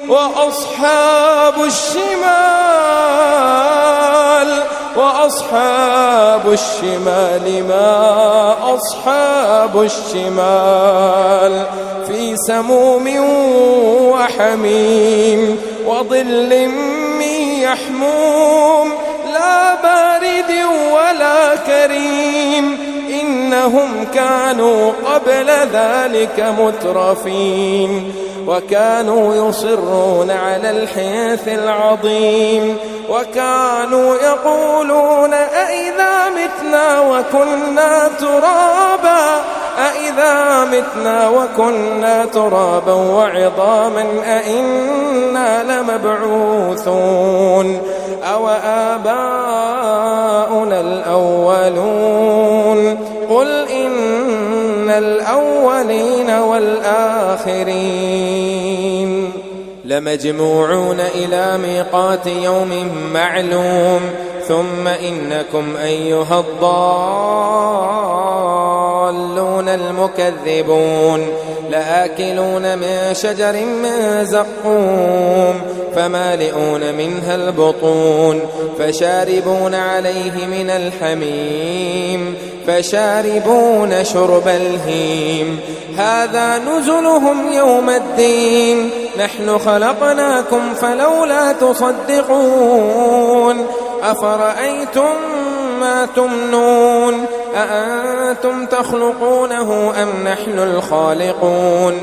وأصحاب الشمال ما أصحاب الشمال في سموم وحميم وظل من يحموم لا بارد ولا كريم إنهم كانوا قبل ذلك مترفين وكانوا يصرون على الحنث العظيم وكانوا يقولون أئذا متنا وكنا ترابا وعظاما أئنا لمبعوثون أو آباؤنا الأولون قل إن الأولين والآخرين لمجموعون إلى ميقات يوم معلوم ثم إنكم أيها الضالون المكذبون لآكلون من شجر من زقوم فمالئون منها البطون فشاربون عليه من الحميم فشاربون شرب الهيم هذا نزلهم يوم الدين نحن خلقناكم فلولا تصدقون أفرأيتم ما تمنون أأنتم تخلقونه أم نحن الخالقون